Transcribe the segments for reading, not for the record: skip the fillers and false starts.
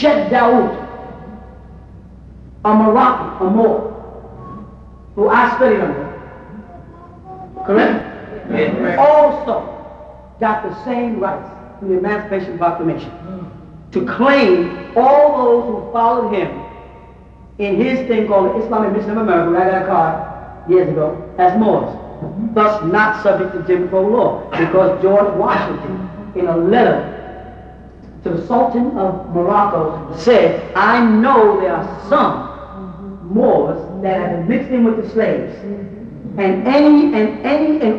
Shed Daoud, a Moroccan, a Moor, who I studied under, correct? Yes. Also got the same rights in the Emancipation Proclamation to claim all those who followed him in his thing called the Islamic Mission of America, where I got a card years ago, as Moors, thus not subject to Jim Crow law, because George Washington, in a letter to the Sultan of Morocco, said, I know there are some Moors that have been mixed in with the slaves, and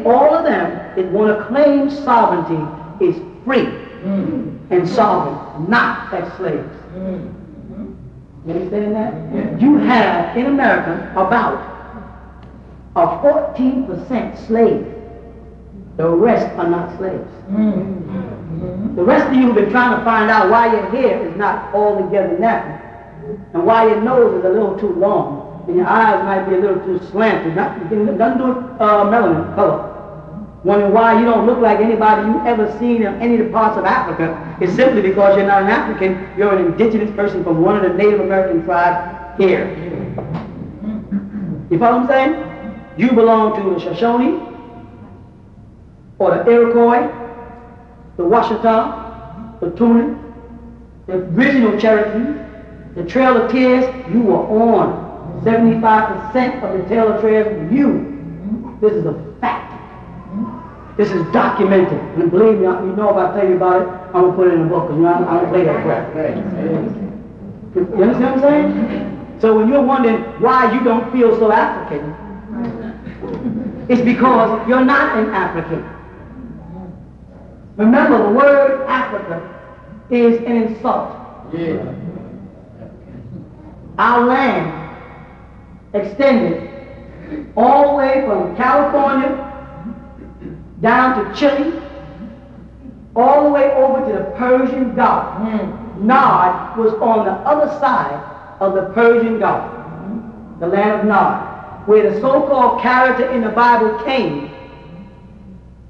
all of them that want to claim sovereignty is free and sovereign, not as slaves. You understand that? Yeah. You have in America about a 14% slave. The rest are not slaves. The rest of you have been trying to find out why your hair is not altogether natural, and why your nose is a little too long, and your eyes might be a little too slanted. Nothing to do with melanin color. Wondering why you don't look like anybody you've ever seen in any of the parts of Africa is simply because you're not an African, you're an indigenous person from one of the Native American tribes here. You follow what I'm saying? You belong to the Shoshone, or the Iroquois, the Washita, the Tunis, the original Cherokee, the Trail of Tears. You were on 75% of the Trail of Tears were you. This is a fact. This is documented, and believe me, you know if I tell you about it, I'm going to put it in a book, because you know, I don't play that crap. You understand what I'm saying? So when you're wondering why you don't feel so African, it's because you're not an African. Remember, the word Africa is an insult. Yeah. Our land extended all the way from California down to Chile, all the way over to the Persian Gulf. Nod was on the other side of the Persian Gulf, the land of Nod, where the so-called character in the Bible, Cain,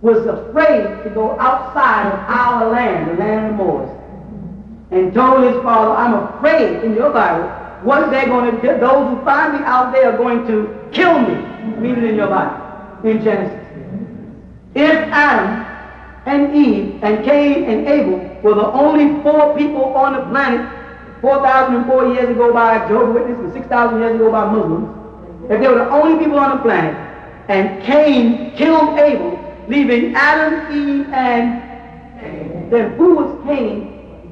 was afraid to go outside of our land, the land of the Moors, and told his father, I'm afraid in your Bible, what they're going to do, those who find me out there are going to kill me. Read it in your Bible, in Genesis. If Adam and Eve and Cain and Abel were the only 4 people on the planet 4,004 years ago by Jehovah's Witnesses and 6,000 years ago by Muslims, if they were the only people on the planet, and Cain killed Abel, leaving Adam, Eve, and then who was Cain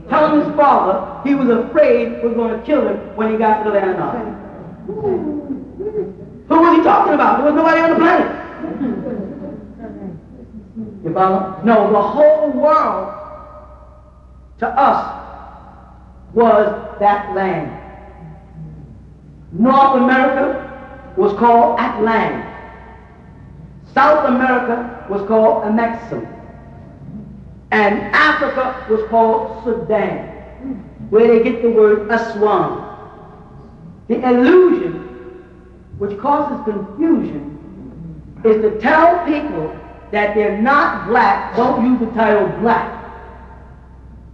telling his father he was afraid was going to kill him when he got to the land of Nod? Who was he talking about? There was nobody on the planet. You follow? No, the whole world to us was that land. North America was called Atlant. South America was called Amexem. And Africa was called Sudan, where they get the word Aswan. The illusion which causes confusion is to tell people that they're not black, don't use the title black.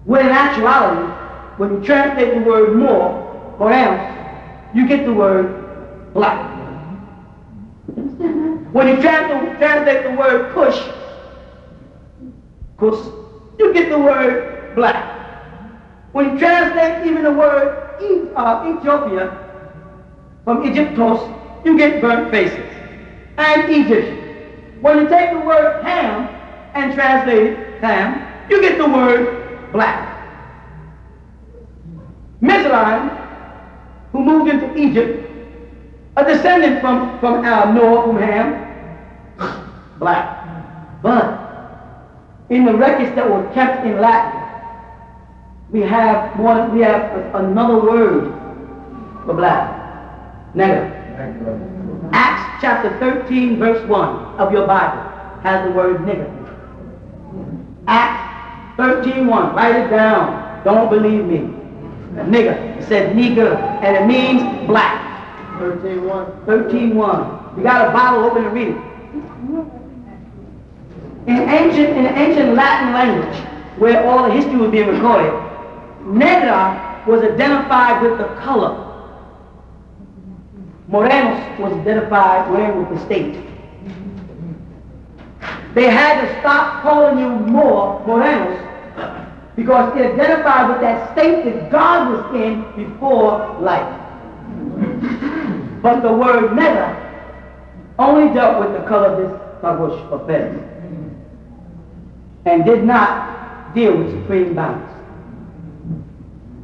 When in actuality, when you translate the word more or else, you get the word black. When you translate the word push, you get the word black. When you translate even the word Ethiopia from Egyptos, you get burnt faces and Egyptian. When you take the word Ham and translate it Ham, you get the word black. Mizraim, who moved into Egypt, a descendant from Noah, from Ham, black. But in the records that were kept in Latin, we have another word for black. Negro. Acts chapter 13, verse 1 of your Bible has the word nigger. Acts 13:1. Write it down. Don't believe me. Nigger. It says nigger, and it means black. 13:1. 13:1. You got a Bible, open and read it. In the ancient Latin language, where all the history was being recorded, negra was identified with the color. Morenos was identified with the state. They had to stop calling you Morenos because it identified with that state that God was in before life. But the word negra only dealt with the color of this tabush of feathers and did not deal with supreme balance.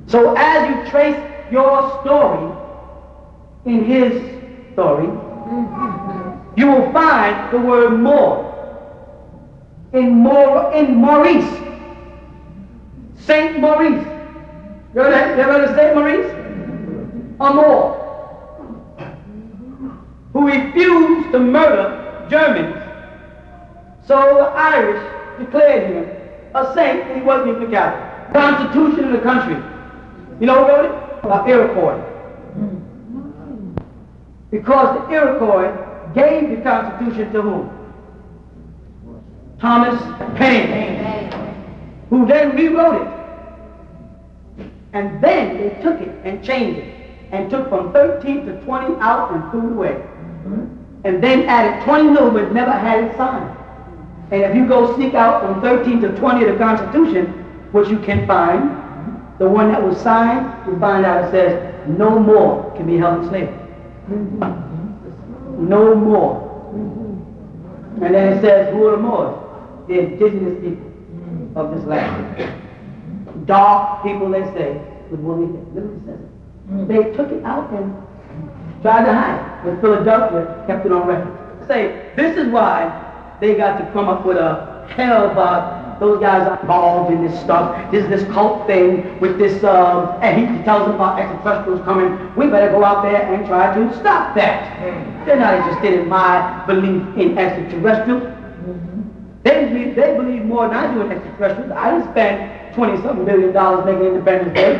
So as you trace your story in his story, you will find the word more in Maurice, Saint Maurice. You ever heard of Saint Maurice? Amor, who refused to murder Germans. So the Irish declared him a saint, and he wasn't even a Catholic. Constitution of the country. You know who wrote it? Iroquois. Because the Iroquois gave the Constitution to whom? Thomas Paine, who then rewrote it. And then they took it and changed it, and took from 13 to 20 out and threw it away. And then added 20 new, but never had it signed. And if you go seek out from 13 to 20 of the Constitution, which you can find, the one that was signed, you find out it says, no more can be held in slavery. No more. And then it says, who are the Moors? The indigenous people of this land. Dark people, they say, with woolly hair. Literally says it. They took it out and tried to hide it. But Philadelphia kept it on record. Say, this is why they got to come up with a hell about those guys are involved in this stuff. This is this cult thing with this, and he tells them about extraterrestrials coming. We better go out there and try to stop that. They're not interested in my belief in extraterrestrials. They believe more than I do in extraterrestrials. I didn't spend $20-something billion making Independence Day.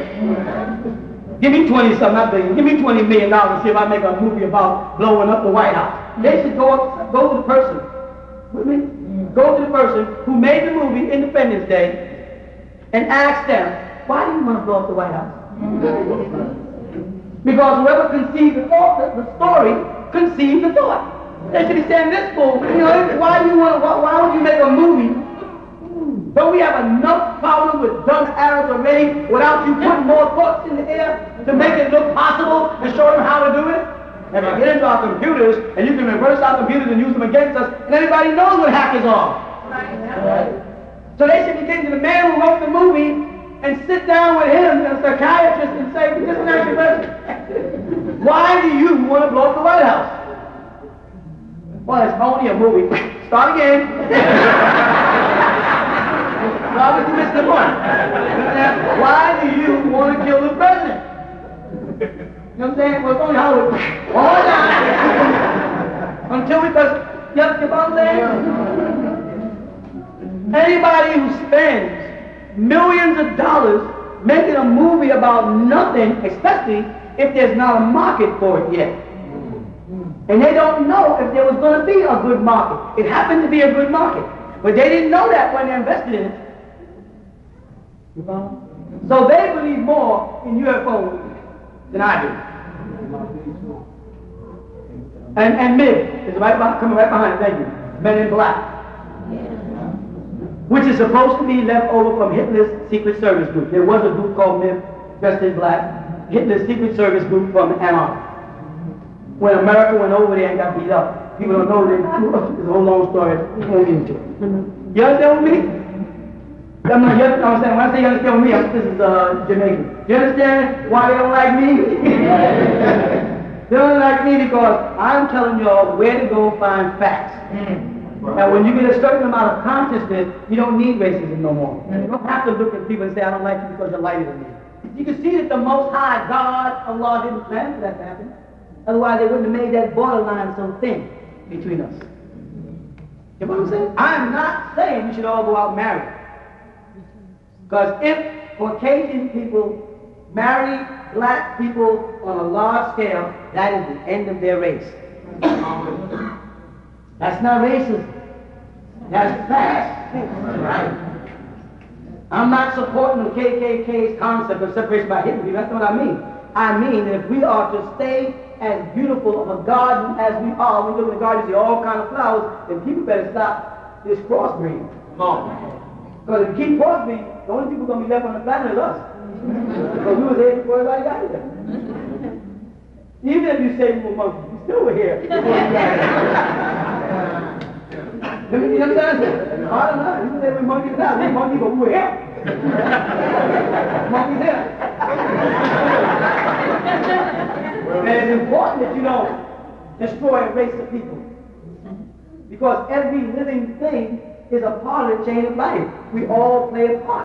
Give me 20-something, not billion. Give me $20 million and see if I make a movie about blowing up the White House. They should go to the person. With me? Go to the person who made the movie Independence Day and ask them, why do you want to blow up the White House? Because whoever conceived the story conceived the thought. They should be saying this fool, why would you make a movie? Don't we have enough problems with dumb Arabs already without you putting more thoughts in the air to make it look possible and show them how to do it? If I get into our computers, and you can reverse our computers and use them against us, and everybody knows what hackers are. Right. So they should be getting to the man who wrote the movie and sit down with him, a psychiatrist, and say, this is not your question. Why do you want to blow up the White House? Well, it's only a movie. Start again. Obviously missed the point. Why do you want to kill the president? You know what I'm saying? Well, it's only Hollywood. Hold on. Until because, you know what I'm saying? Anybody who spends millions of dollars making a movie about nothing, especially if there's not a market for it yet. And they don't know if there was going to be a good market. It happened to be a good market. But they didn't know that when they invested in it. You follow? So they believe more in UFOs than I do. And MIB is coming right behind it, thank you. Men in Black. Which is supposed to be left over from Hitler's Secret Service group. There was a group called MIB, dressed in black, Hitler's Secret Service group from Antarctica. When America went over there and got beat up, people don't know that. It's a whole long story. We won't get into it. You understand with me? I'm not, you understand? When I say you understand with me, this is Jamaican. You understand why they don't like me? They don't like me because I'm telling y'all where to go find facts. And when you get a certain amount of consciousness, you don't need racism no more. You don't have to look at people and say, I don't like you because you're lighter than me. You can see that the Most High God, Allah, didn't plan for that to happen. Otherwise, they wouldn't have made that borderline so thin between us. You know what I'm saying? I'm not saying we should all go out married. Because if Caucasian people marry black people on a large scale, that is the end of their race. That's not racism. That's facts. Right. I'm not supporting the KKK's concept of separation by hitting people. That's not what I mean. I mean that if we are to stay as beautiful of a garden as we are, we look in the garden and see all kinds of flowers, then people better stop this crossbreeding. Because if we keep crossbreeding, the only people going to be left on the planet is us. Because we were there before everybody got here. Even if you say we were monkeys, we still were here before we got here. You understand? I don't know. You say we monkeys now. We monkeys, but we were here. Monkeys here. And it's important that you don't destroy a race of people. Because every living thing is a part of the chain of life. We all play a part.